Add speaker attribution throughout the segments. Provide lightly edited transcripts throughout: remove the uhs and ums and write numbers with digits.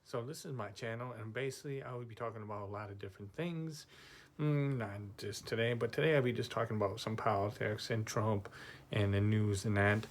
Speaker 1: So this is my channel, and basically I will be talking about a lot of different things. Not just today, but today I'll be just talking about some politics and Trump and the news and that.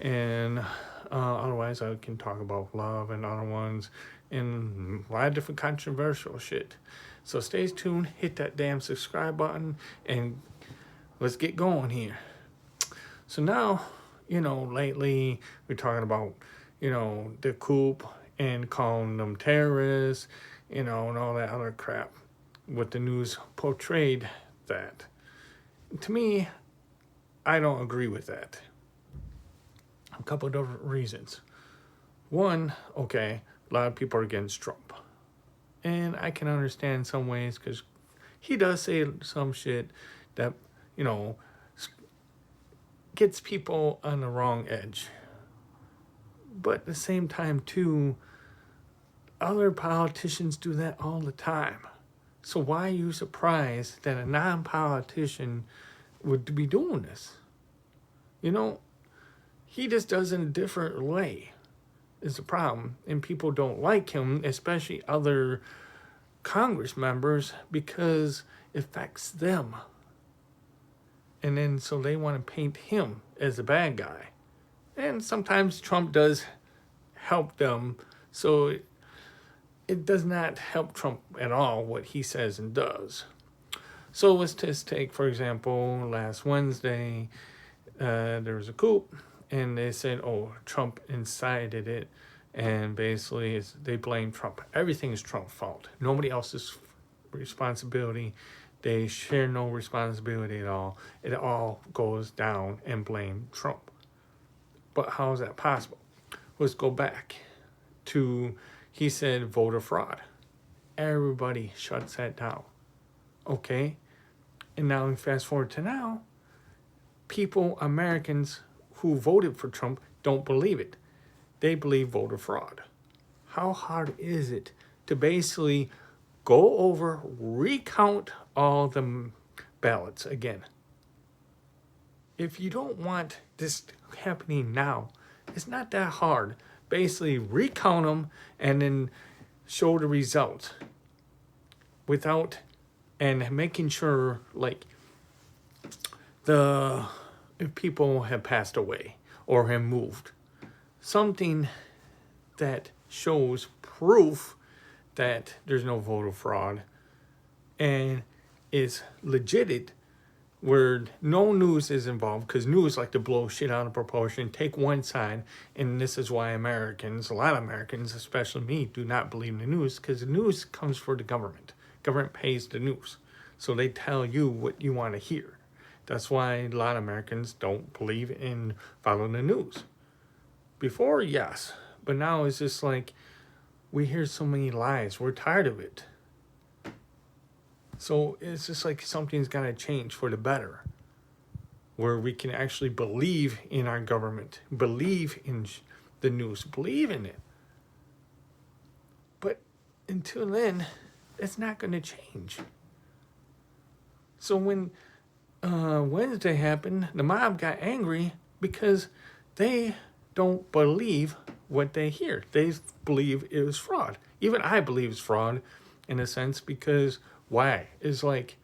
Speaker 1: And otherwise, I can talk about love and other ones and a lot of different controversial shit. So stay tuned, hit that damn subscribe button, and let's get going here. So now, lately we're talking about, the coup and calling them terrorists, and all that other crap. What the news portrayed that. To me, I don't agree with that. A couple of different reasons. One, okay, a lot of people are against Trump. And I can understand some ways because he does say some shit that, you know, gets people on the wrong edge. But at the same time, too, other politicians do that all the time. So why are you surprised that a non-politician would be doing this? He just does it in a different way is the problem. And people don't like him, especially other Congress members, because it affects them. And then so they want to paint him as the bad guy. And sometimes Trump does help them. So it does not help Trump at all what he says and does. So let's just take, for example, last Wednesday, there was a coup, and they said, oh, Trump incited it. And basically, they blame Trump. Everything is Trump's fault. Nobody else's responsibility. They share no responsibility at all. It all goes down and blame Trump. But how is that possible? Let's go back to, he said voter fraud. Everybody shuts that down. Okay? And now fast forward to now, people, Americans who voted for Trump don't believe it. They believe voter fraud. How hard is it to basically go over, recount all the ballots again? If you don't want this happening now, it's not that hard. Basically, recount them and then show the results without, and making sure, like, if people have passed away or have moved. Something that shows proof that there's no voter fraud and is legit, where no news is involved, because news like to blow shit out of proportion, take one side, and this is why Americans, a lot of Americans, especially me, do not believe in the news, because the news comes for the government. Government pays the news, so they tell you what you want to hear. That's why a lot of Americans don't believe in following the news. Before, yes, but now it's just like we hear so many lies. We're tired of it. So it's just like something's got to change for the better, where we can actually believe in our government, believe in the news, believe in it. But until then, it's not going to change. So when Wednesday happened, the mob got angry because they don't believe what they hear. They believe it was fraud. Even I believe it's fraud in a sense, because why? It's like,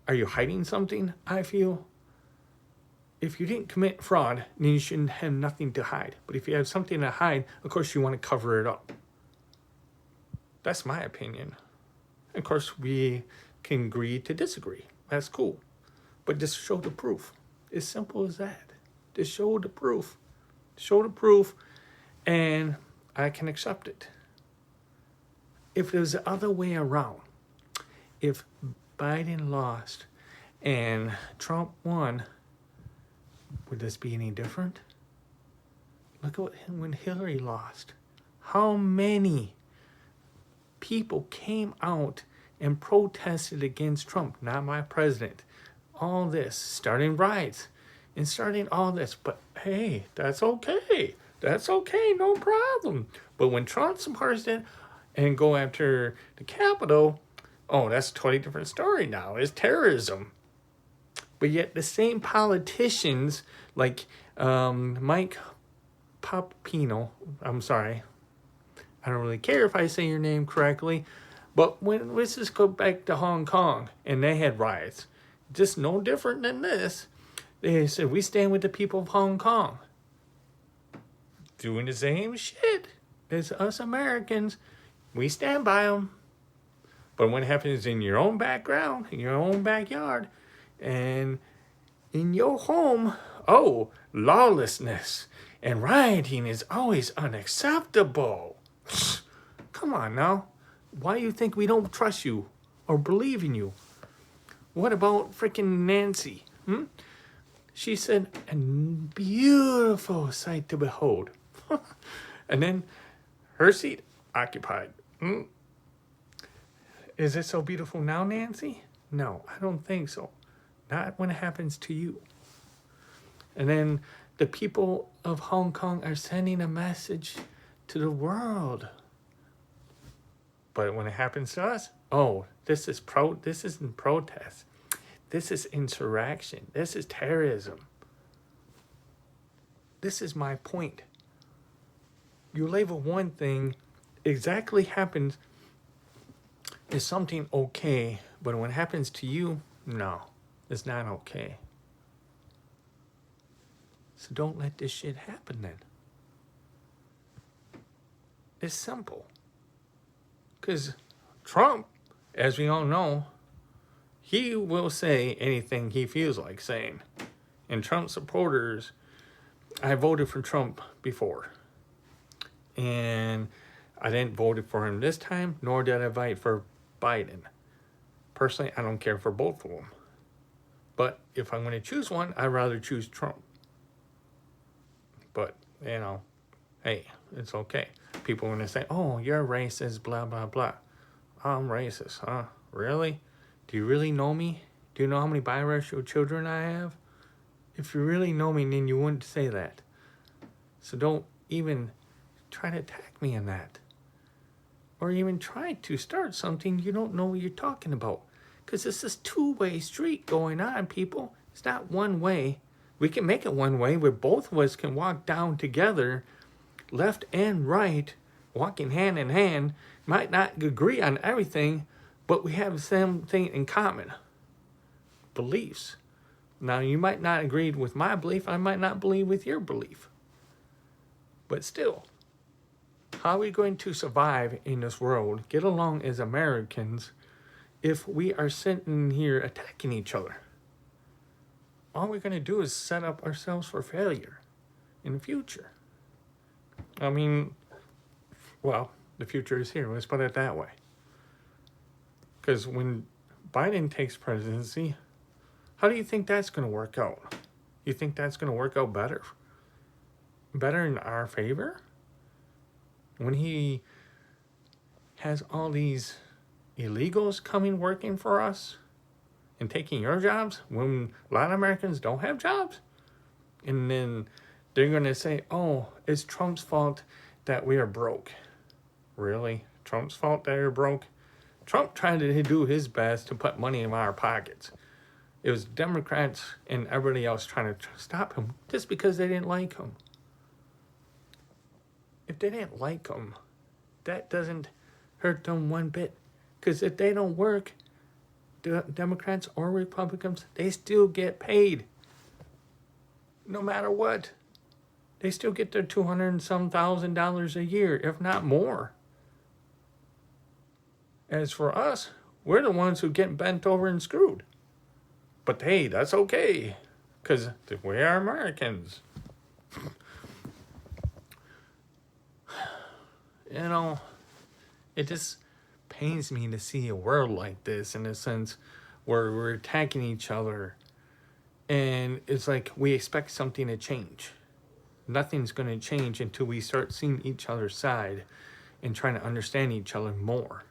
Speaker 1: are you hiding something? I feel if you didn't commit fraud, then you shouldn't have nothing to hide. But if you have something to hide, of course you want to cover it up. That's my opinion. Of course, we can agree to disagree. That's cool. But just show the proof. As simple as that. Just show the proof. Show the proof, and I can accept it. If it was the other way around, if Biden lost and Trump won, would this be any different? Look at when Hillary lost. How many people came out and protested against Trump? Not my president. All this, starting riots and starting all this. But hey, that's okay. That's okay, no problem. But when Trump supports it and go after the Capitol, oh, that's a totally different story now. It's terrorism. But yet the same politicians like Mike Popino, I'm sorry, I don't really care if I say your name correctly. But let's just go back to Hong Kong, and they had riots. Just no different than this. They said, we stand with the people of Hong Kong. Doing the same shit as us Americans. We stand by them. But when it happens in your own background, in your own backyard, and in your home, oh, lawlessness and rioting is always unacceptable. Come on now. Why do you think we don't trust you or believe in you? What about freaking Nancy? She said, a beautiful sight to behold. And then her seat occupied. Is it so beautiful now, Nancy? No, I don't think so. Not when it happens to you. And then the people of Hong Kong are sending a message to the world. But when it happens to us, oh, this isn't protest. This is insurrection. This is terrorism. This is my point. You label one thing, exactly happens is something okay, but when it happens to you, no, it's not okay. So don't let this shit happen then. It's simple. Because Trump, as we all know, he will say anything he feels like saying. And Trump supporters, I voted for Trump before. And I didn't vote for him this time, nor did I vote for Biden. Personally, I don't care for both of them. But if I'm going to choose one, I'd rather choose Trump. But, hey, it's okay. People are going to say, oh, you're racist, blah, blah, blah. I'm racist, huh? Really? Do you really know me? Do you know how many biracial children I have? If you really know me, then you wouldn't say that. So don't even try to attack me in that. Or even try to start something you don't know what you're talking about. Because it's this two-way street going on, people. It's not one way. We can make it one way where both of us can walk down together, left and right, walking hand in hand. Might not agree on everything, but we have the same thing in common. Beliefs. Now, you might not agree with my belief. I might not believe with your belief. But still, how are we going to survive in this world, get along as Americans, if we are sitting here attacking each other? All we're going to do is set up ourselves for failure in the future. I mean, well, the future is here. Let's put it that way. Because when Biden takes presidency, how do you think that's going to work out? You think that's going to work out better? Better in our favor? When he has all these illegals coming working for us and taking your jobs when a lot of Americans don't have jobs? And then they're going to say, oh, it's Trump's fault that we are broke. Really? Trump's fault that we're broke? Trump tried to do his best to put money in our pockets. It was Democrats and everybody else trying to stop him just because they didn't like him. If they didn't like him, that doesn't hurt them one bit. Because if they don't work, Democrats or Republicans, they still get paid. No matter what. They still get their $200 and some $1,000 a year, if not more. As for us, we're the ones who get bent over and screwed. But hey, that's okay. Because we are Americans. It just pains me to see a world like this, in a sense, where we're attacking each other. And it's like we expect something to change. Nothing's going to change until we start seeing each other's side and trying to understand each other more.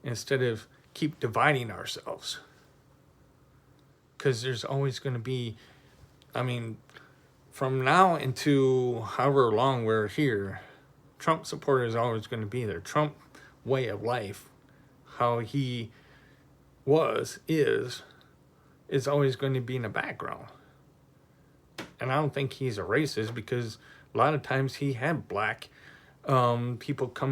Speaker 1: Instead of keep dividing ourselves. Because there's always going to be, from now into however long we're here, Trump supporters are always going to be there. Trump way of life, how he is always going to be in the background. And I don't think he's a racist, because a lot of times he had black people coming